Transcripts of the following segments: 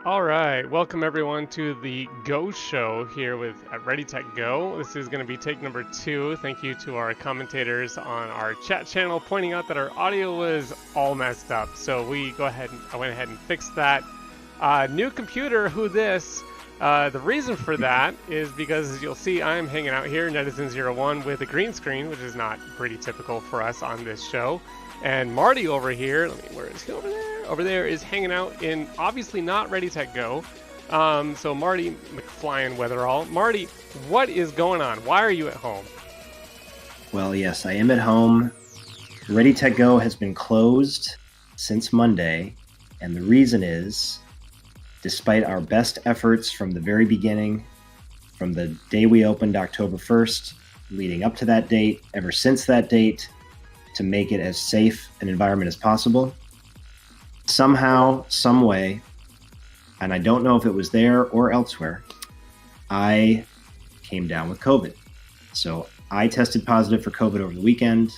All right, welcome everyone to the Go Show here with Ready Tech Go. This is going to be take number 2. Thank you to our commentators on our chat channel pointing out that our audio was all messed up. So I went ahead and fixed that. New computer, who this? The reason for that is because, as you'll see, I'm hanging out here, Netizen01, with a green screen, which is not pretty typical for us on this show. And Marty over here, where is he over there? Over there is hanging out in obviously not Ready Tech Go. So Marty McFlyin Weatherall. Marty, what is going on? Why are you at home? Well, yes, I am at home. Ready Tech Go has been closed since Monday, and the reason is, despite our best efforts from the very beginning, from the day we opened October 1st, leading up to that date, ever since that date, to make it as safe an environment as possible, somehow, some way, and I don't know if it was there or elsewhere, I came down with COVID. So I tested positive for COVID over the weekend.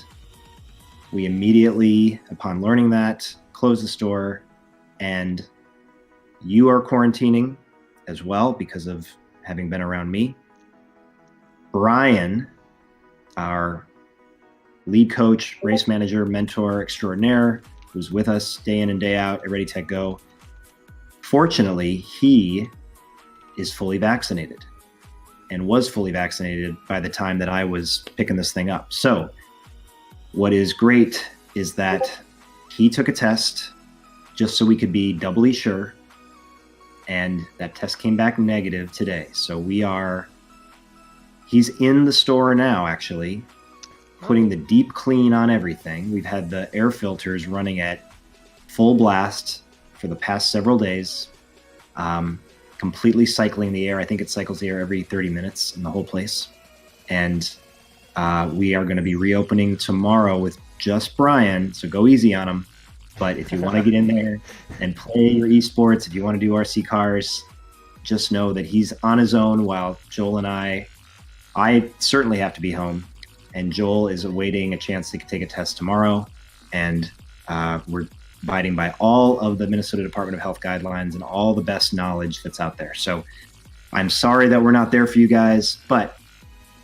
We immediately, upon learning that, closed the store, and you are quarantining as well because of having been around me. Brian, our lead coach, race manager, mentor extraordinaire, who's with us day in and day out at Ready Tech Go. Fortunately, he is fully vaccinated and was fully vaccinated by the time that I was picking this thing up. So what is great is that he took a test just so we could be doubly sure, and that test came back negative today. So he's in the store now, actually, putting the deep clean on everything. We've had the air filters running at full blast for the past several days, completely cycling the air. I think it cycles the air every 30 minutes in the whole place. And we are going to be reopening tomorrow with just Brian, so go easy on him. But if you want to get in there and play your esports, if you want to do RC cars, just know that he's on his own while Joel and I certainly have to be home. And Joel is awaiting a chance to take a test tomorrow. And we're abiding by all of the Minnesota Department of Health guidelines and all the best knowledge that's out there. So I'm sorry that we're not there for you guys, but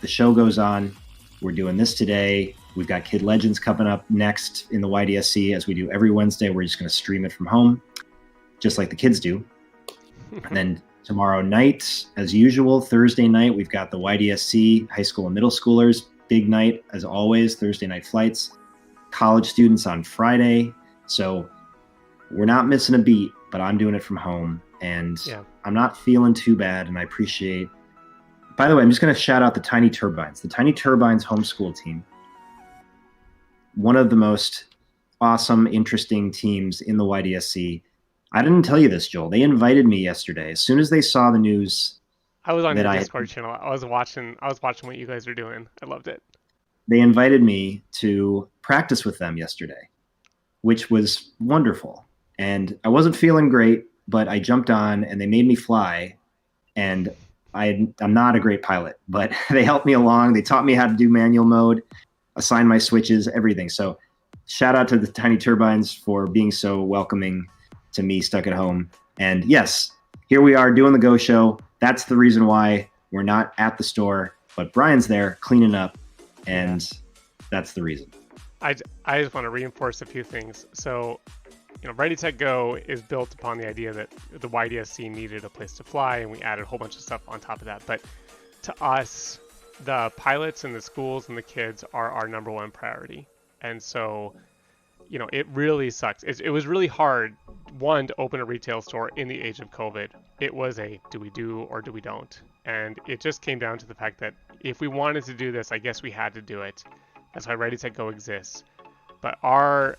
the show goes on. We're doing this today. We've got Kid Legends coming up next in the YDSC, as we do every Wednesday. We're just going to stream it from home, just like the kids do. And then tomorrow night, as usual, Thursday night, we've got the YDSC high school and middle schoolers. Big night, as always, Thursday night flights. College students on Friday. So we're not missing a beat, but I'm doing it from home. And I'm not feeling too bad, and I appreciate... By the way, I'm just going to shout out the Tiny Turbines. The Tiny Turbines homeschool team. One of the most awesome, interesting teams in the YDSC. I didn't tell you this, Joel. They invited me yesterday. As soon as they saw the news... I was on your Discord channel. I was watching what you guys are doing. I loved it. They invited me to practice with them yesterday, which was wonderful. And I wasn't feeling great, but I jumped on and they made me fly. And I'm not a great pilot, but they helped me along. They taught me how to do manual mode, assign my switches, everything. So shout out to the Tiny Turbines for being so welcoming to me stuck at home. And yes, here we are doing the Go Show. That's the reason why we're not at the store, but Brian's there cleaning up, and that's the reason. I just want to reinforce a few things. So, Ready Tech Go is built upon the idea that the YDSC needed a place to fly, and we added a whole bunch of stuff on top of that. But to us, the pilots and the schools and the kids are our number one priority. And so, it really sucks. It was really hard, one, to open a retail store in the age of COVID. It was a do we do or do we don't? And it just came down to the fact that if we wanted to do this, I guess we had to do it. That's why Ready Tech Go exists. But our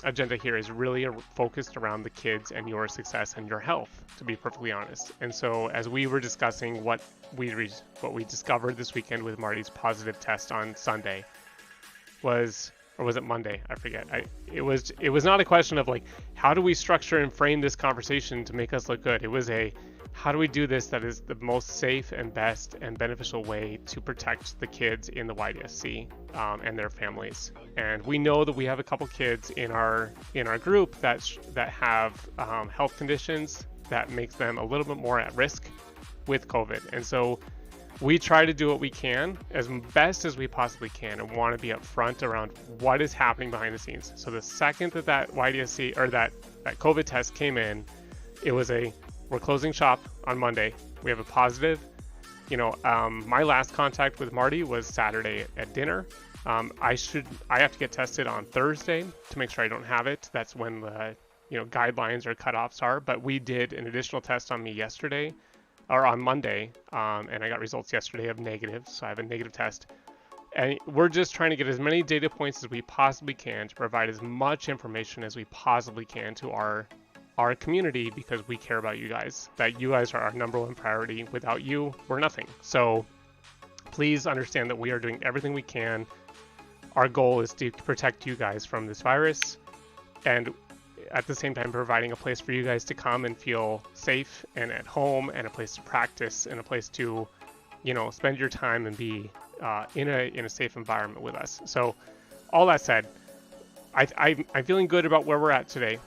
agenda here is really focused around the kids and your success and your health, to be perfectly honest. And so as we were discussing what we discovered this weekend with Marty's positive test on Sunday was, or was it Monday? I forget. It was not a question of like, how do we structure and frame this conversation to make us look good? It was a, how do we do this that is the most safe and best and beneficial way to protect the kids in the YDSC and their families? And we know that we have a couple kids in our group that have health conditions that makes them a little bit more at risk with COVID. And so we try to do what we can as best as we possibly can and want to be upfront around what is happening behind the scenes. So the second that YDSC or that COVID test came in, it was we're closing shop on Monday. We have a positive. My last contact with Marty was Saturday at dinner. I have to get tested on Thursday to make sure I don't have it. That's when the guidelines or cutoffs are. But we did an additional test on me yesterday, or on Monday, and I got results yesterday of negative, so I have a negative test. And we're just trying to get as many data points as we possibly can to provide as much information as we possibly can to our community, because we care about you guys, that you guys are our number one priority. Without you, we're nothing. So please understand that we are doing everything we can. Our goal is to protect you guys from this virus, and at the same time providing a place for you guys to come and feel safe and at home, and a place to practice, and a place to spend your time and be in a safe environment with us. So all that said, I'm feeling good about where we're at today.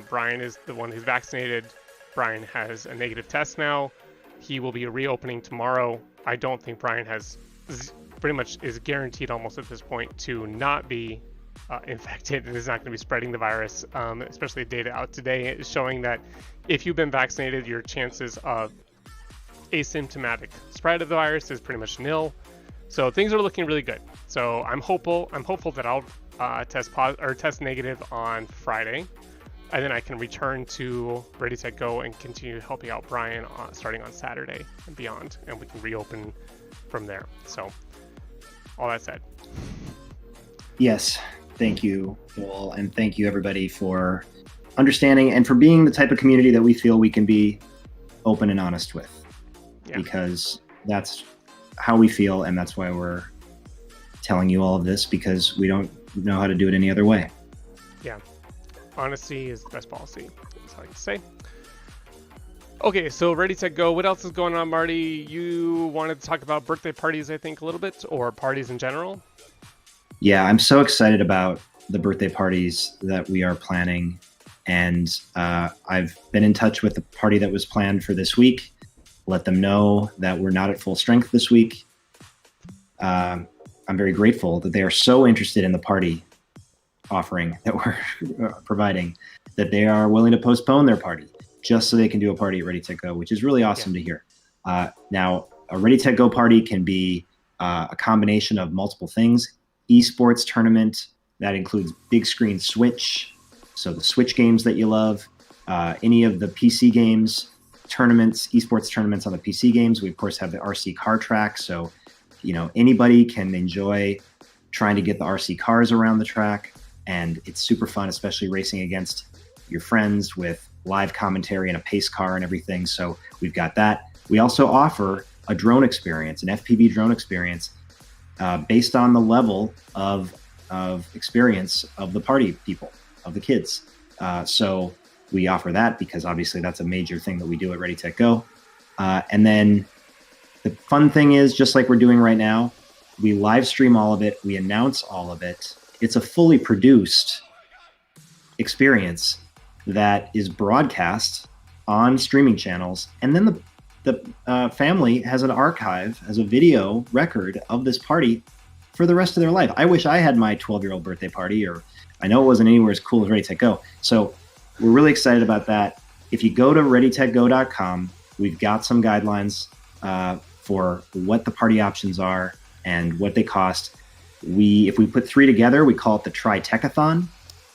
Brian is the one who's vaccinated. Brian has a negative test now. He will be reopening tomorrow. I don't think Brian pretty much is guaranteed almost at this point to not be infected and is not going to be spreading the virus, especially data out today is showing that if you've been vaccinated, your chances of asymptomatic spread of the virus is pretty much nil. So things are looking really good. So I'm hopeful that I'll test negative on Friday, and then I can return to Ready Set Go and continue helping out Brian starting on Saturday and beyond, and we can reopen from there. So all that said, yes. Thank you, Joel, and thank you everybody for understanding and for being the type of community that we feel we can be open and honest with, because that's how we feel, and that's why we're telling you all of this, because we don't know how to do it any other way. Yeah, honesty is the best policy, that's all I like to say. Okay, so Ready, Set, Go. What else is going on, Marty? You wanted to talk about birthday parties, I think, a little bit, or parties in general? Yeah, I'm so excited about the birthday parties that we are planning. And I've been in touch with the party that was planned for this week, let them know that we're not at full strength this week. I'm very grateful that they are so interested in the party offering that we're providing that they are willing to postpone their party just so they can do a party at Ready, Set, Go, which is really awesome to hear. Now, a Ready, Set, Go party can be a combination of multiple things. Esports tournament, that includes big screen Switch, so the Switch games that you love, any of the PC games, tournaments, esports tournaments on the PC games. We of course have the RC car track, so anybody can enjoy trying to get the RC cars around the track, and it's super fun, especially racing against your friends with live commentary and a pace car and everything. So we've got that. We also offer a drone experience, an FPV drone experience, based on the level of experience of the party people, of the kids. So we offer that because obviously that's a major thing that we do at Ready, Set, Go. And then the fun thing is, just like we're doing right now, we live stream all of it. We announce all of it. It's a fully produced experience that is broadcast on streaming channels. And then the family has an archive, has a video record of this party for the rest of their life. I wish I had my 12-year-old birthday party, or I know it wasn't anywhere as cool as Ready, Set, Go. So we're really excited about that. If you go to readysetgo.com, we've got some guidelines for what the party options are and what they cost. If we put three together, we call it the Tri-Techathon,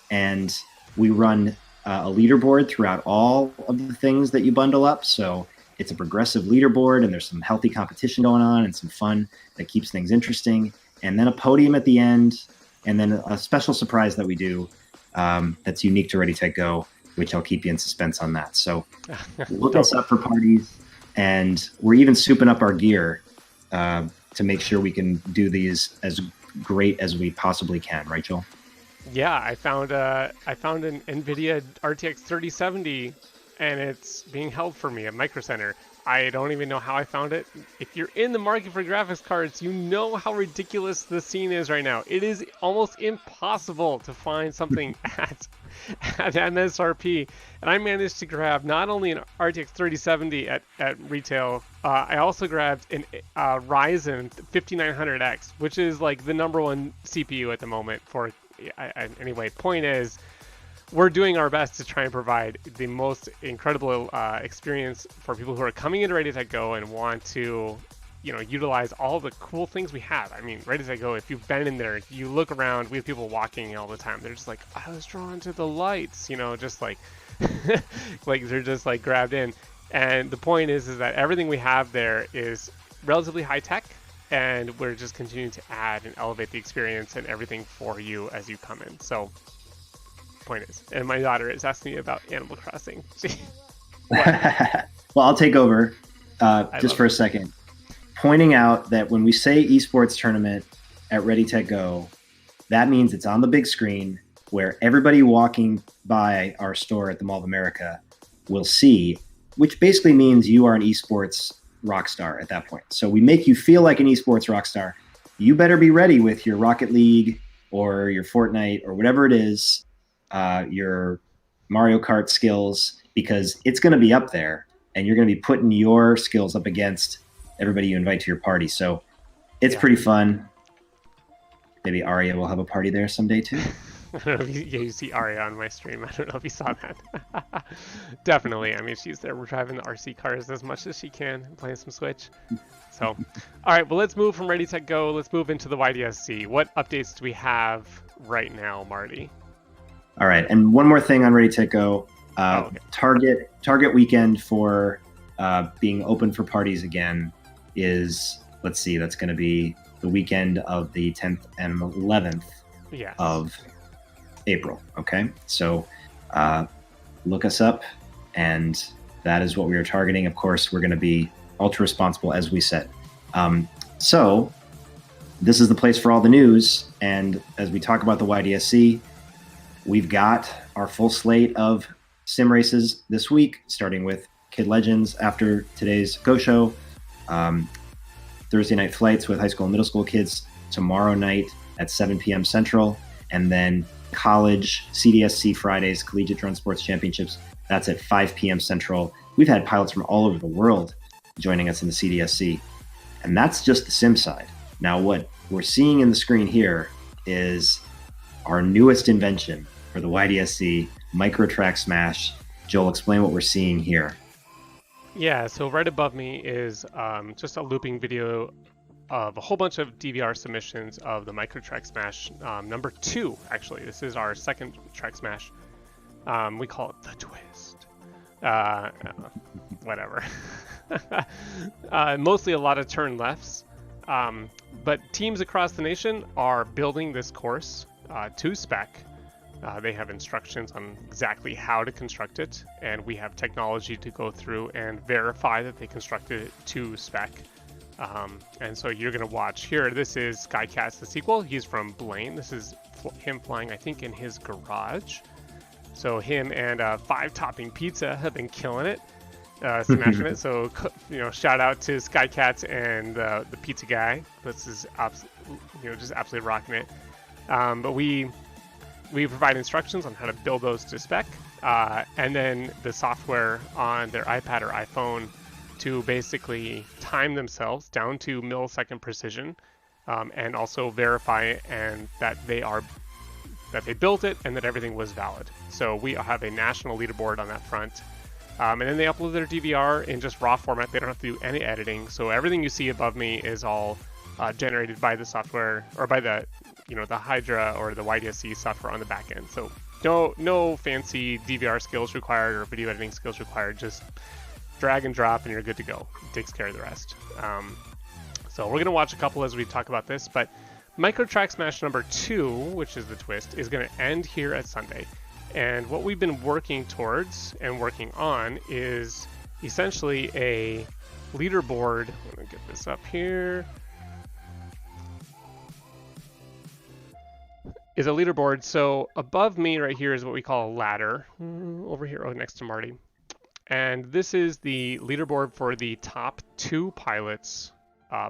and we run a leaderboard throughout all of the things that you bundle up. So it's a progressive leaderboard, and there's some healthy competition going on and some fun that keeps things interesting. And then a podium at the end, and then a special surprise that we do that's unique to Ready, Set, Go, which I'll keep you in suspense on that. So look us up for parties, and we're even souping up our gear to make sure we can do these as great as we possibly can, right, Joel? Yeah, I found an NVIDIA RTX 3070, and it's being held for me at Micro Center. I don't even know how I found it. If you're in the market for graphics cards, you know how ridiculous the scene is right now. It is almost impossible to find something at MSRP, and I managed to grab not only an RTX 3070 at retail, I also grabbed an Ryzen 5900X, which is like the #1 CPU at the moment for. Anyway, point is, we're doing our best to try and provide the most incredible experience for people who are coming into Ready Tech Go and want to, utilize all the cool things we have. I mean, Ready Tech Go, if you've been in there, you look around, we have people walking all the time. They're just like, I was drawn to the lights, just like, like they're just like grabbed in. And the point is that everything we have there is relatively high tech, and we're just continuing to add and elevate the experience and everything for you as you come in. So, point is, and my daughter is asking me about Animal Crossing. Well, I'll take over just for a second, pointing out that when we say esports tournament at Ready Tech Go, that means it's on the big screen where everybody walking by our store at the Mall of America will see, which basically means you are an esports rock star at that point. So we make you feel like an esports rock star. You better be ready with your Rocket League or your Fortnite or whatever it is, your Mario Kart skills, because it's going to be up there and you're going to be putting your skills up against everybody you invite to your party. So it's pretty fun. Maybe Arya will have a party there someday too. I don't know if you see Arya on my stream. I don't know if you saw that. Definitely. I mean, she's there. We're driving the RC cars as much as she can and playing some Switch. So, all right, well, let's move from Ready Tech Go. Let's move into the YDSC. What updates do we have right now, Marty? All right, and one more thing on Ready Tech Go. Okay. Target weekend for being open for parties again is, let's see, that's going to be the weekend of the 10th and 11th of April. Okay, so look us up, and that is what we are targeting. Of course, we're going to be ultra responsible, as we said. So this is the place for all the news, and as we talk about the YDSC, we've got our full slate of sim races this week, starting with Kid Legends after today's Go Sho, Thursday night flights with high school and middle school kids tomorrow night at 7 p.m. Central, and then college CDSC Fridays, Collegiate Drone Sports Championships. That's at 5 p.m. Central. We've had pilots from all over the world joining us in the CDSC, and that's just the sim side. Now, what we're seeing in the screen here is our newest invention for the YDSC, Microtrack Smash. Joel, explain what we're seeing here. Yeah, so right above me is just a looping video of a whole bunch of DVR submissions of the Microtrack Smash number 2, actually. This is our second track smash. We call it the twist. Whatever. Mostly a lot of turn lefts. But teams across the nation are building this course to spec. They have instructions on exactly how to construct it, and we have technology to go through and verify that they constructed it to spec. And so you're going to watch here. This is Skycats, the sequel. He's from Blaine. This is him flying, I think, in his garage. So him and 5-topping pizza have been killing it, smashing it. So, shout out to Skycats and the pizza guy. This is just absolutely rocking it. But we provide instructions on how to build those to spec, and then the software on their iPad or iPhone to basically time themselves down to millisecond precision, and also verify and that they built it and that everything was valid. So we have a national leaderboard on that front, and then they upload their DVR in just raw format. They don't have to do any editing. So everything you see above me is all generated by the software, or by the the Hydra or the YDSC software on the back end. So no fancy DVR skills required or video editing skills required. Just drag and drop and you're good to go. It takes care of the rest. So we're going to watch a couple as we talk about this, but Microtrack Smash number 2, which is the twist, is going to end here at Sunday. And what we've been working towards and working on is essentially a leaderboard. I'm going to get this up here. is a leaderboard. So above me right here is what we call a ladder. Over here, next to Marty. And this is the leaderboard for the top 2 pilots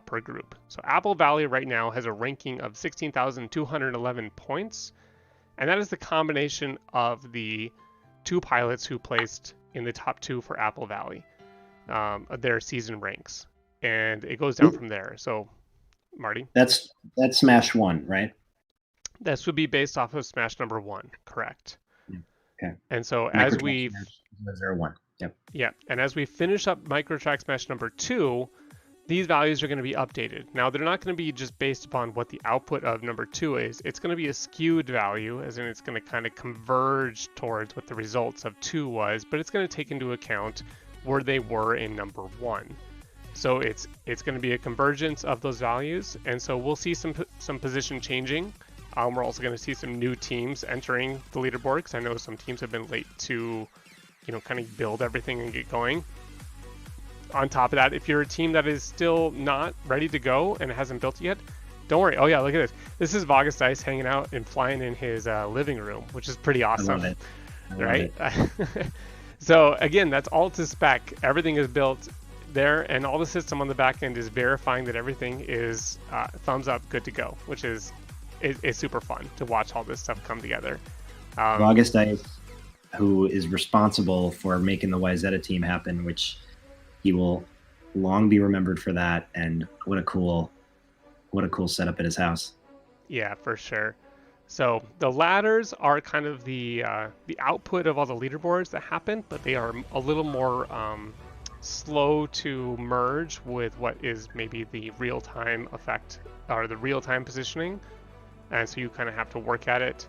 per group. So Apple Valley right now has a ranking of 16,211 points. And that is the combination of the 2 pilots who placed in the top 2 for Apple Valley, their season ranks. And it goes down from there. So, Marty? That's Smash 1, right? This would be based off of Smash number 1, correct? Okay. And so Microtrack as we... Smash 01. Yep. Yeah, and as we finish up Microtrack Smash number 2, these values are going to be updated. Now, they're not going to be just based upon what the output of number 2 is. It's going to be a skewed value, as in it's going to kind of converge towards what the results of 2 was, but it's going to take into account where they were in number 1. So it's going to be a convergence of those values, and so we'll see some position changing. We're also going to see some new teams entering the leaderboard, because I know some teams have been late to, kind of build everything and get going. On top of that, if you're a team that is still not ready to go and hasn't built it yet, don't worry. Oh yeah, look at this. This is Vagus Dice hanging out and flying in his living room, which is pretty awesome. I love it. Right? So again, that's all to spec. Everything is built there, and all the system on the back end is verifying that everything is thumbs up, good to go, which is super fun to watch all this stuff come together. Vagus Dice, who is responsible for making the Wyzetta team happen, which he will long be remembered for that. And what a cool setup at his house. Yeah, for sure. So the ladders are kind of the output of all the leaderboards that happen, but they are a little more slow to merge with what is maybe the real-time effect or the real-time positioning. And so you kind of have to work at it.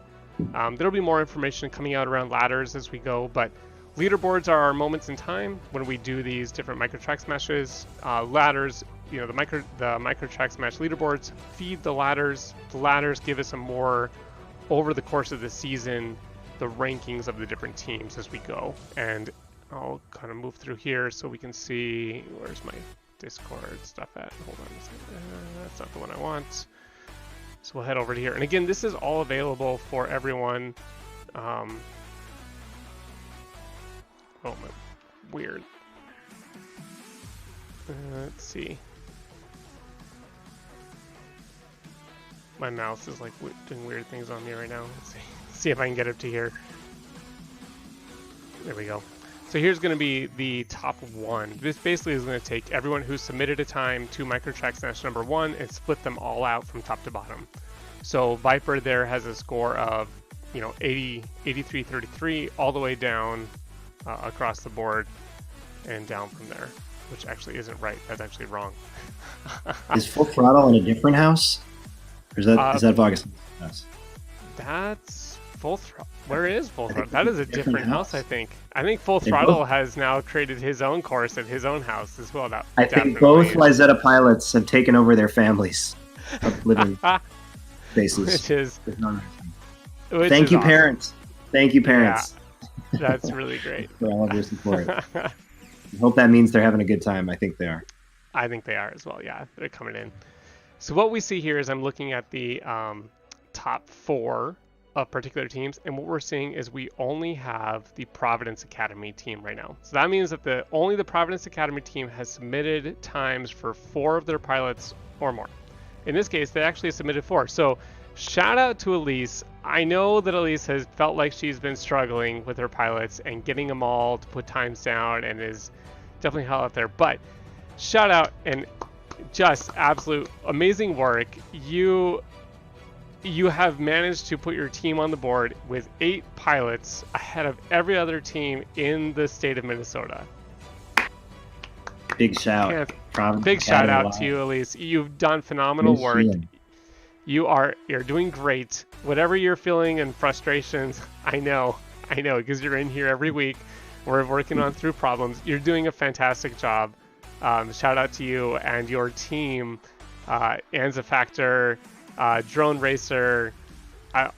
There'll be more information coming out around ladders as we go, but leaderboards are our moments in time when we do these different Microtrack Smashes. Ladders, the Microtrack Smash leaderboards feed the ladders. The ladders give us a more, over the course of the season, the rankings of the different teams as we go. And I'll kind of move through here so we can see, where's my Discord stuff at? Hold on a second. That's not the one I want. So we'll head over to here. And again, this is all available for everyone. Oh, weird. Let's see. My mouse is like doing weird things on me right now. Let's see if I can get up to here. There we go. So here's going to be the top 1. This basically is going to take everyone who submitted a time to Microtrack Smash number 1 and split them all out from top to bottom. So Viper there has a score of 80, 83, 33 all the way down across the board and down from there, which actually isn't right. That's actually wrong. Is Full Throttle in a different house? Or is that Vagus' house? That's Full Throttle. Where is Full Throttle? That is a different house, I think. I think Full Throttle has now created his own course at his own house as well. I think both Wyzetta pilots have taken over their families of living spaces. Which is Thank you, awesome. Parents. Thank you, parents. Yeah, that's really great. For all of your support. I hope that means they're having a good time. I think they are. I think they are as well. Yeah, they're coming in. So what we see here is I'm looking at the top 4 of particular teams, and what we're seeing is we only have the Providence Academy team right now. So that means that only the Providence Academy team has submitted times for 4 of their pilots or more. In this case, they actually submitted 4. So shout out to Elise. I know that Elise has felt like she's been struggling with her pilots and getting them all to put times down, and is definitely hell out there. But shout out and just absolute amazing work. You have managed to put your team on the board with 8 pilots ahead of every other team in the state of Minnesota. Big shout. Big shout out to you, Elise. You've done phenomenal work. You're doing great. Whatever you're feeling and frustrations, I know, because you're in here every week. We're working on through problems. You're doing a fantastic job. Shout out to you and your team, Anza Factor, Drone Racer.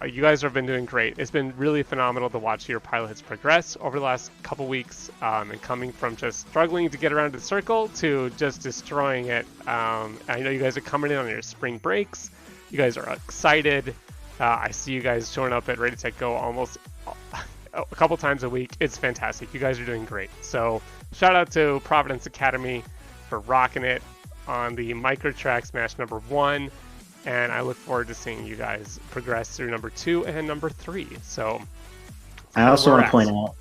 You guys have been doing great. It's been really phenomenal to watch your pilots progress over the last couple weeks, and coming from just struggling to get around the circle to just destroying it. I know you guys are coming in on your spring breaks. You guys are excited. I see you guys showing up at Ready Set Go almost a couple times a week. It's fantastic. You guys are doing great. So shout out to Providence Academy for rocking it on the Microtrack Smash number 1. And I look forward to seeing you guys progress through number 2 and number 3. So I also want to point out,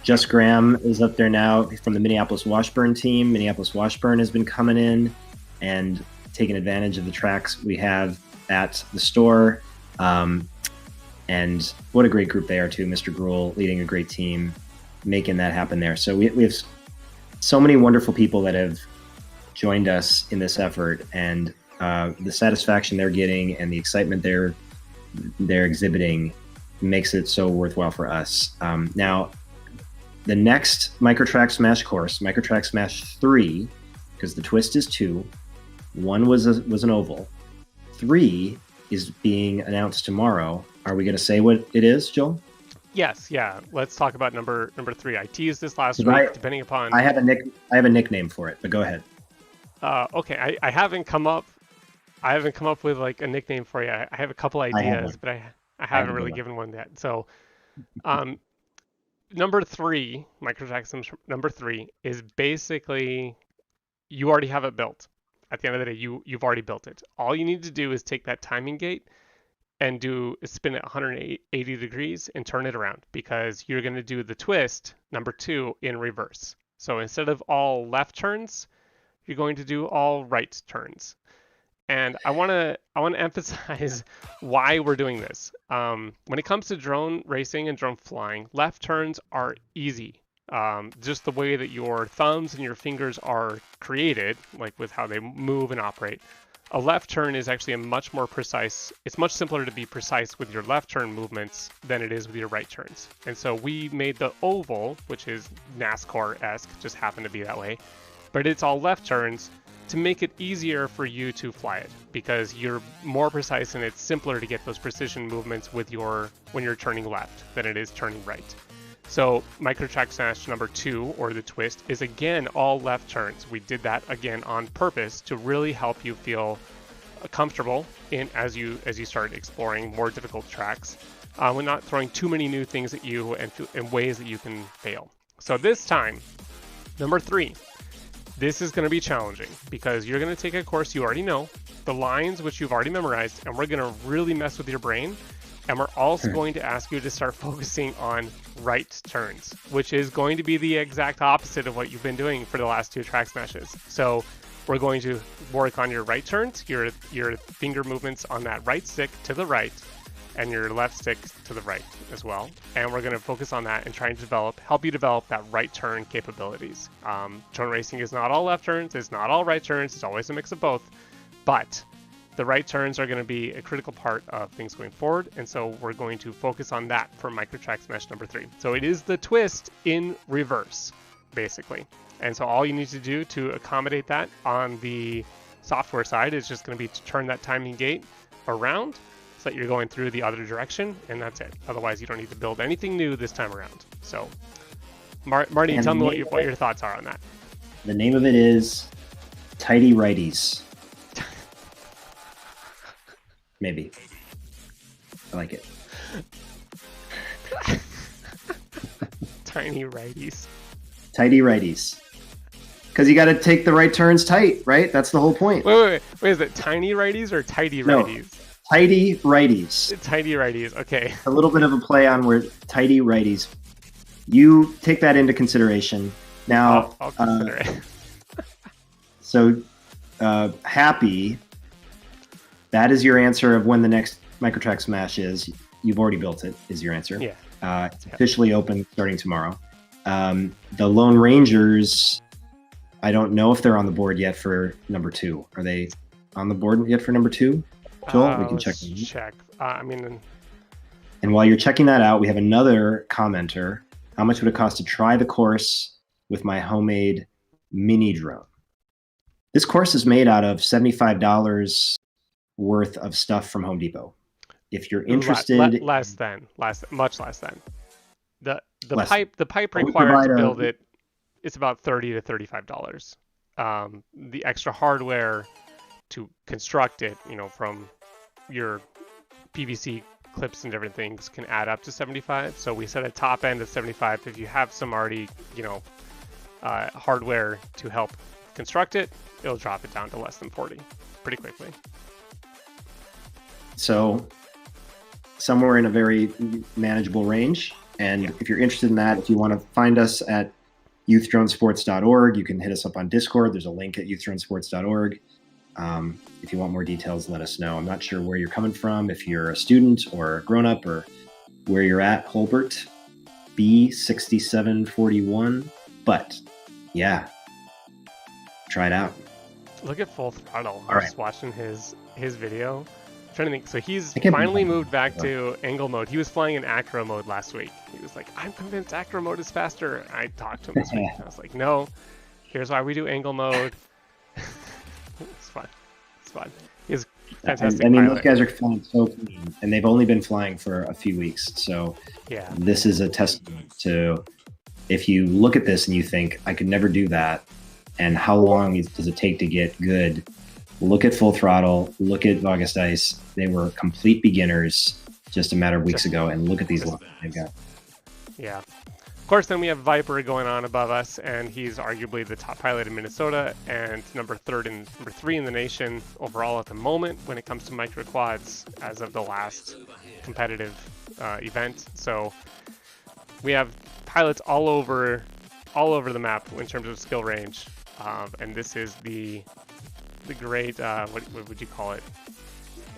Just Graham is up there now from the Minneapolis Washburn team. Minneapolis Washburn has been coming in and taking advantage of the tracks we have at the store. And what a great group they are too. Mr. Gruel leading a great team, making that happen there. So we have so many wonderful people that have joined us in this effort, and the satisfaction they're getting and the excitement they're exhibiting makes it so worthwhile for us. Now, the next Microtrack Smash course, Microtrack Smash 3, because the twist is 2, 1 was an oval, 3 is being announced tomorrow. Are we going to say what it is, Joel? Yes, yeah. Let's talk about number 3. I teased this last week, depending upon. I have a nickname for it, but go ahead. Okay, I haven't come up with like a nickname for you. I have a couple ideas, but I haven't really given one yet. So, number 3, Microtrack Smash number 3 is basically you already have it built. At the end of the day, you've already built it. All you need to do is take that timing gate and spin it 180 degrees and turn it around, because you're going to do the twist number 2 in reverse. So instead of all left turns, you're going to do all right turns. And I want to emphasize why we're doing this. When it comes to drone racing and drone flying, left turns are easy. Just the way that your thumbs and your fingers are created, like with how they move and operate. A left turn is actually much simpler to be precise with your left turn movements than it is with your right turns. And so we made the oval, which is NASCAR-esque, just happened to be that way, but it's all left turns to make it easier for you to fly it, because you're more precise and it's simpler to get those precision movements when you're turning left than it is turning right. So Microtrack Smash number 2, or the twist, is again all left turns. We did that again on purpose to really help you feel comfortable as you start exploring more difficult tracks. We're not throwing too many new things at you and ways that you can fail. So this time, number 3, this is going to be challenging, because you're going to take a course you already know, the lines which you've already memorized, and we're going to really mess with your brain. And we're also going to ask you to start focusing on right turns, which is going to be the exact opposite of what you've been doing for the last 2 track smashes. So we're going to work on your right turns, your finger movements on that right stick to the right, and your left stick to the right as well. And we're going to focus on that and try and help you develop that right turn capabilities. Drone racing is not all left turns, it's not all right turns, it's always a mix of both. But the right turns are going to be a critical part of things going forward, and so we're going to focus on that for Microtrack Smash number 3. So it is the twist in reverse, basically. And so all you need to do to accommodate that on the software side is just going to be to turn that timing gate around so that you're going through the other direction, and that's it. Otherwise, you don't need to build anything new this time around. So, Marty, tell me what your thoughts are on that. The name of it is Tidy Righties. Maybe. I like it. Tiny righties. Tidy righties. Because you got to take the right turns tight, right? That's the whole point. Wait, is it tiny righties or tidy righties? No, tidy righties. Tidy righties, okay. A little bit of a play on word tidy righties. You take that into consideration. Now, I'll consider it. So, Happy, that is your answer of when the next Microtrack Smash is. You've already built it, is your answer. Yeah. It's officially open starting tomorrow. The Lone Rangers, I don't know if they're on the board yet for number 2. Are they on the board yet for number 2? Joel, we can check. Check. And while you're checking that out, we have another commenter. How much would it cost to try the course with my homemade mini drone? This course is made out of $75 worth of stuff from Home Depot. If you're interested, much less than the pipe required to build it. It's about $30 to $35. The extra hardware to construct it, from your PVC clips and different things can add up to 75. So we set a top end of 75. If you have some already, hardware to help construct it, it'll drop it down to less than 40 pretty quickly. So somewhere in a very manageable range. And if you're interested in that, if you want to find us at youthdronesports.org, you can hit us up on Discord. There's a link at youthdronesports.org. If you want more details, let us know. I'm not sure where you're coming from, if you're a student or a grown-up, or where you're at, Holbert, B6741. But yeah, try it out. Look at Full Throttle. All right. Just watching his video. I'm trying to think. So he's finally moved back to angle mode. He was flying in acro mode last week. He was like, I'm convinced acro mode is faster. I talked to him this week. I was like, no, here's why we do angle mode. It's fun. It's fun. He's fantastic. I mean, pilot. those guys are flying so clean, and they've only been flying for a few weeks. So yeah, this is a testament to, if you look at this and you think, I could never do that, and how long does it take to get good? Look at Full Throttle, look at August Ice. They were complete beginners just a matter of weeks ago, and look at these levels they've got. Yeah. Of course, then we have Viper going on above us, and he's arguably the top pilot in Minnesota and number 3 in the nation overall at the moment when it comes to micro quads as of the last competitive event. So we have pilots all over the map in terms of skill range, and this is the great what would you call it?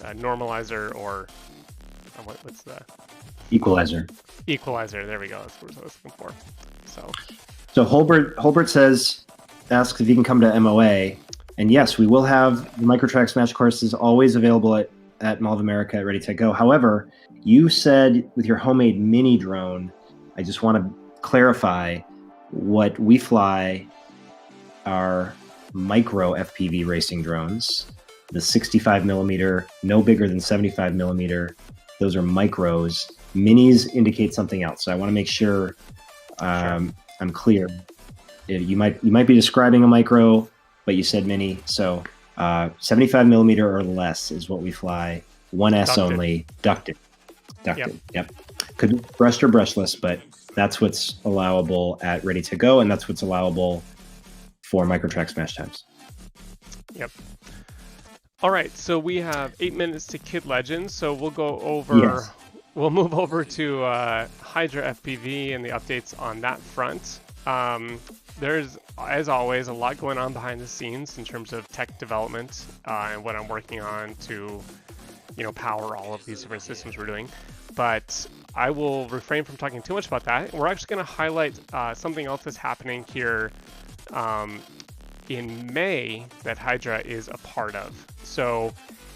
Normalizer, or what's the Equalizer. Equalizer. There we go. That's what I was looking for. So Holbert asks if you can come to MOA, and yes, we will have the Microtrack Smash courses always available at Mall of America at Ready Tech Go. However, you said with your homemade mini drone, I just want to clarify what we fly are micro FPV racing drones. The 65 millimeter, no bigger than 75 millimeter. Those are micros. Minis indicate something else. So I want to make sure I'm clear. You might be describing a micro, but you said mini. So 75 millimeter or less is what we fly. 1S Ducted. Only, ducted. Yep. Could be brushed or brushless, but that's what's allowable at Ready to Go, and that's what's allowable for Microtrack Smash times. Yep. All right, so we have 8 minutes to Kid Legends, so we'll go over. Yes. We'll move over to Hydra FPV and the updates on that front. There's, as always, a lot going on behind the scenes in terms of tech development and what I'm working on to, power all of these different systems we're doing. But I will refrain from talking too much about that. We're actually going to highlight something else that's happening here in May that Hydra is a part of. So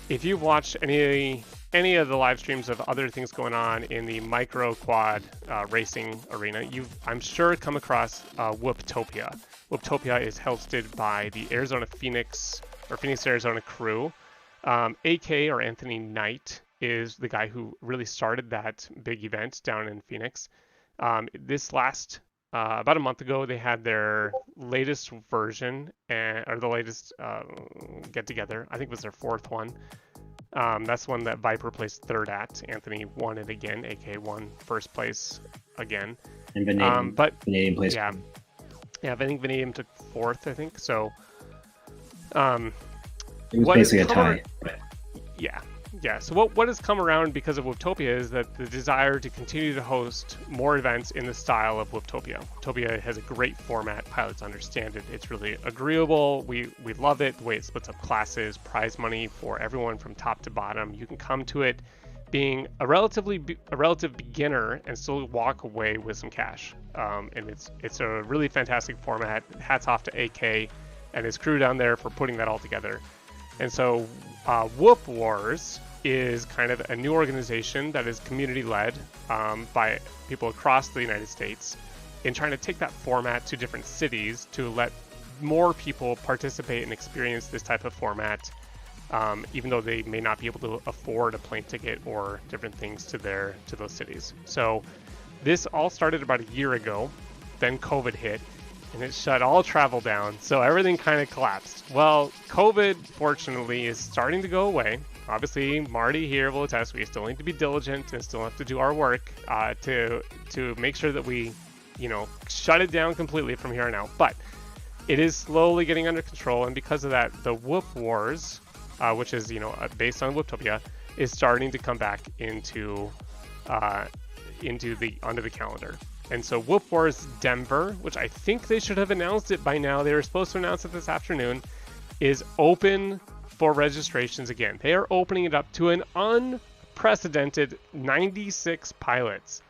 if you've watched any of the live streams of other things going on in the micro quad racing arena, you've, I'm sure, come across Whooptopia. Whooptopia is hosted by the Phoenix, Arizona crew. AK, or Anthony Knight, is the guy who really started that big event down in Phoenix. This last about a month ago, they had their latest version, or the latest get together. I think it was their 4th one. That's one that Viper placed 3rd at. Anthony won it again. AK won 1st place again. And Vanadium, Vanadium placed. Yeah, I think Vanadium took 4th. I think so. It was basically a tie. Yeah. So what has come around because of Whooptopia is that the desire to continue to host more events in the style of Whooptopia. Whooptopia has a great format. Pilots understand it. It's really agreeable. We love it. The way it splits up classes, prize money for everyone from top to bottom. You can come to it being a relative beginner and still walk away with some cash. And it's a really fantastic format. Hats off to AK and his crew down there for putting that all together. And so Whoop Wars is kind of a new organization that is community-led by people across the United States in trying to take that format to different cities to let more people participate and experience this type of format, even though they may not be able to afford a plane ticket or different things to those cities. So this all started about a year ago. Then COVID hit, and it shut all travel down, so everything kind of collapsed. Well, COVID, fortunately, is starting to go away. obviously Marty here will attest, we still need to be diligent and still have to do our work to make sure that we, shut it down completely from here on out. But it is slowly getting under control, and because of that, the Whoop Wars, which is based on Whooptopia, is starting to come back onto the calendar. And so Whoop Wars Denver, which I think they should have announced it by now, they were supposed to announce it this afternoon, is open for registrations again. They are opening it up to an unprecedented 96 pilots.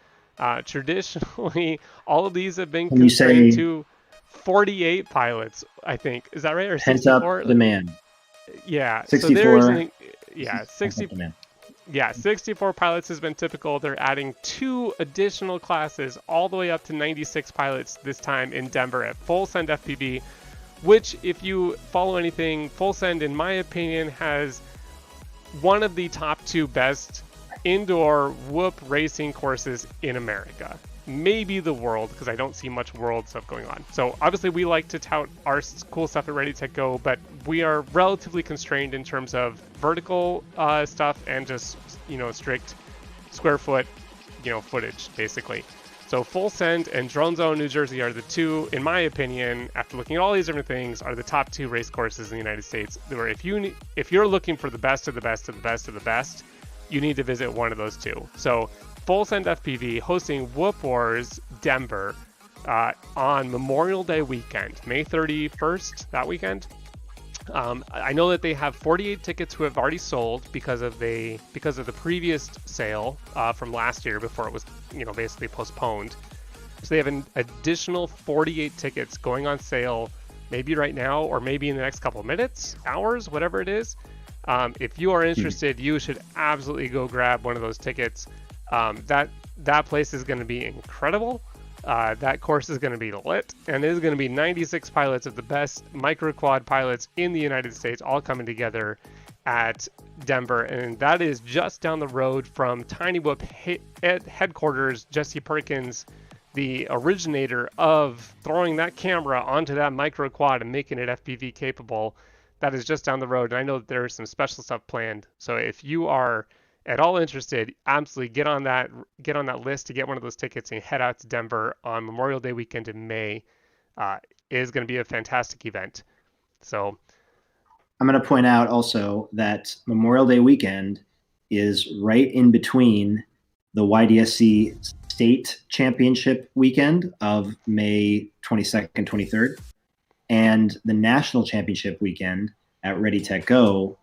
Traditionally, all of these have been constrained to 48 pilots, I think. Is that right? Or 64? Pent up demand. Yeah. 64. So there's 64 pilots has been typical. They're adding 2 additional classes all the way up to 96 pilots this time in Denver at Full Send FPV, which, if you follow anything, Full Send, in my opinion, has one of the top 2 best indoor whoop racing courses in America. Maybe the world, because I don't see much world stuff going on. So obviously we like to tout our cool stuff at Ready Tech Go, but we are relatively constrained in terms of vertical stuff and just strict square foot footage, basically. So Full Send and Drone Zone New Jersey are the 2, in my opinion, after looking at all these different things, are the top 2 race courses in the United States. Where if you're looking for the best of the best of the best of the best, you need to visit one of those 2. So Full Send FPV hosting Whoop Wars Denver on Memorial Day weekend, May 31st, that weekend. I know that they have 48 tickets who have already sold because of the previous sale from last year before it was basically postponed. So they have an additional 48 tickets going on sale, maybe right now or maybe in the next couple of minutes, hours, whatever it is. If you are interested, you should absolutely go grab one of those tickets. That place is going to be incredible. That course is going to be lit, and it is going to be 96 pilots of the best micro-quad pilots in the United States all coming together at Denver, and that is just down the road from Tiny Whoop headquarters. Jesse Perkins, the originator of throwing that camera onto that micro-quad and making it FPV capable, that is just down the road, and I know that there is some special stuff planned. So if you are at all interested, absolutely get on that list to get one of those tickets and head out to Denver on Memorial Day weekend in May. It is going to be a fantastic event. So I'm going to point out also that Memorial Day weekend is right in between the YDSC State Championship weekend of May 22nd, 23rd, and the National Championship weekend at Ready Tech Go